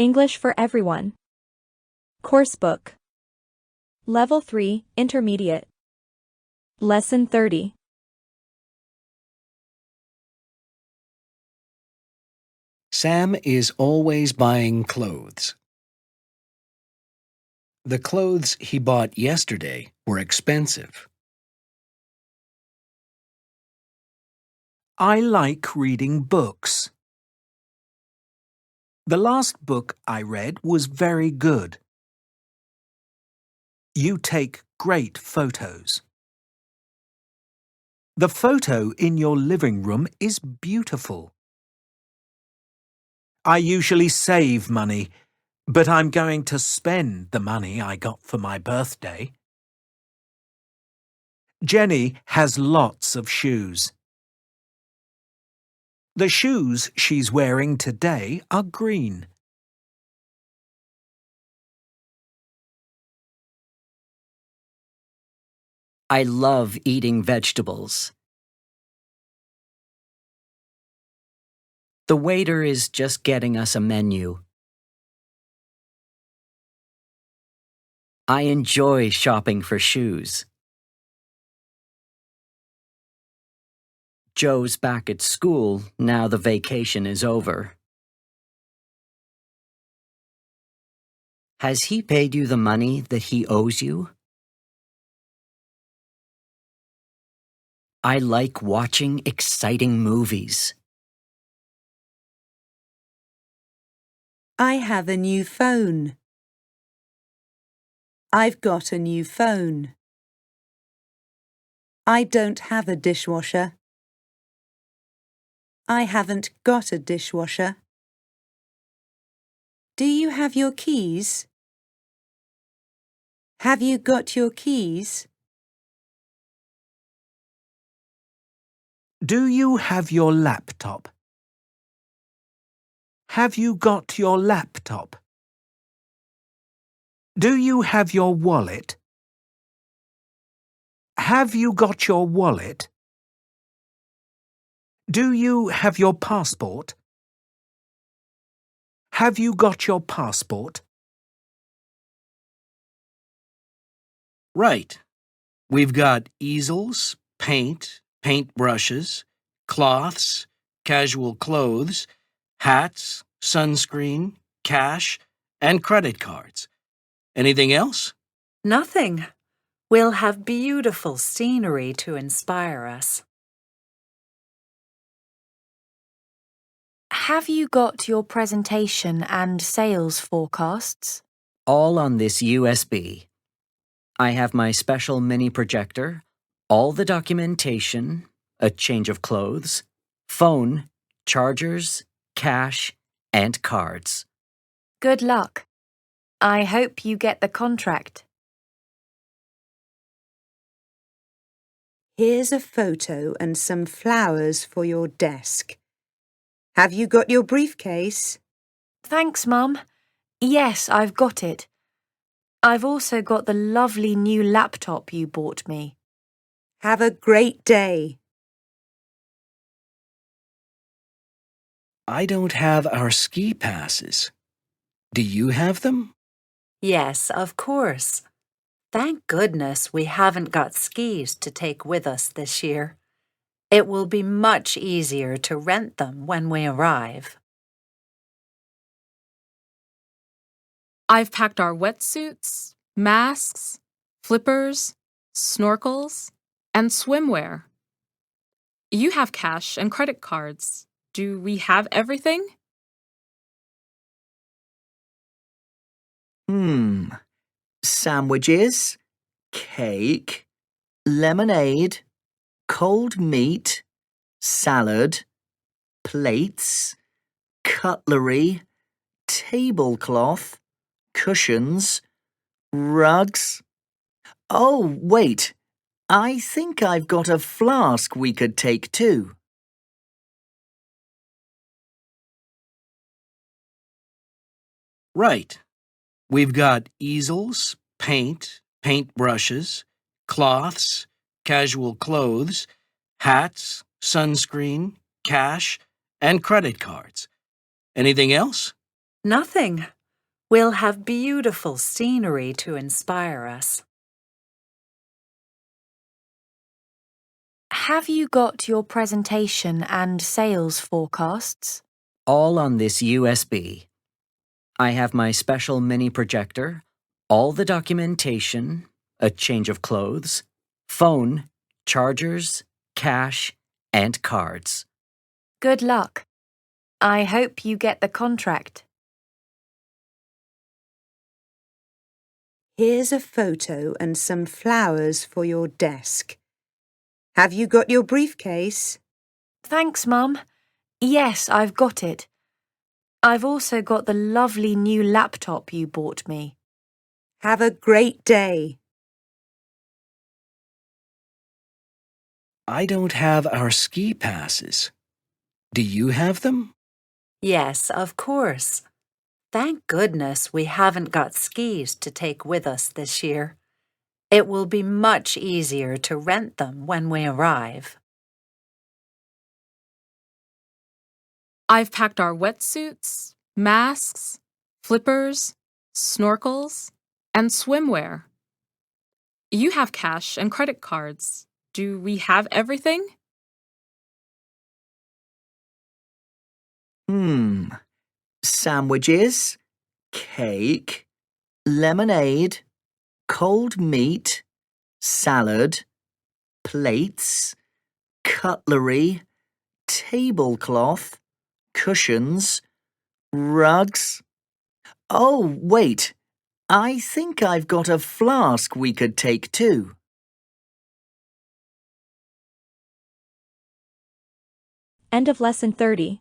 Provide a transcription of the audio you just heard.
English for Everyone. Coursebook. Level 3, Intermediate. Lesson 30. Sam is always buying clothes. The clothes he bought yesterday were expensive. I like reading books. The last book I read was very good. You take great photos. The photo in your living room is beautiful. I usually save money, but I'm going to spend the money I got for my birthday. Jenny has lots of shoes. The shoes she's wearing today are green. I love eating vegetables. The waiter is just getting us a menu. I enjoy shopping for shoes. Joe's back at school now the vacation is over. Has he paid you the money that he owes you? I like watching exciting movies. I have a new phone. I've got a new phone. I don't have a dishwasher. I haven't got a dishwasher. Do you have your keys? Have you got your keys? Do you have your laptop? Have you got your laptop? Do you have your wallet? Have you got your wallet? Do you have your passport? Have you got your passport? Right. We've got easels, paint brushes, cloths, casual clothes, hats, sunscreen, cash, and credit cards. Anything else? Nothing. We'll have beautiful scenery to inspire us. Have you got your presentation and sales forecasts? All on this USB. I have my special mini projector, all the documentation, a change of clothes, phone, chargers, cash, and cards. Good luck. I hope you get the contract. Here's a photo and some flowers for your desk. Have you got your briefcase? Thanks, Mum. Yes, I've got it. I've also got the lovely new laptop you bought me. Have a great day. I don't have our ski passes. Do you have them? Yes, of course. Thank goodness we haven't got skis to take with us this year. It will be much easier to rent them when we arrive. I've packed our wetsuits, masks, flippers, snorkels, and swimwear. You have cash and credit cards. Do we have everything? Sandwiches, cake, lemonade, cold meat, salad, plates, cutlery, tablecloth, cushions, rugs. Oh, wait, I think I've got a flask we could take too. Right. We've got easels, paint brushes, cloths, casual clothes, hats, sunscreen, cash, and credit cards. Anything else? Nothing. We'll have beautiful scenery to inspire us. Have you got your presentation and sales forecasts? All on this USB. I have my special mini projector, all the documentation, a change of clothes, phone, chargers, cash, and cards. Good luck. I hope you get the contract. Here's a photo and some flowers for your desk. Have you got your briefcase? Thanks, Mum. Yes, I've got it. I've also got the lovely new laptop you bought me. Have a great day. I don't have our ski passes. Do you have them? Yes, of course. Thank goodness we haven't got skis to take with us this year. It will be much easier to rent them when we arrive. I've packed our wetsuits, masks, flippers, snorkels, and swimwear. You have cash and credit cards. Do we have everything? Sandwiches, cake, lemonade, cold meat, salad, plates, cutlery, tablecloth, cushions, rugs. Oh, wait. I think I've got a flask we could take too. End of lesson 30.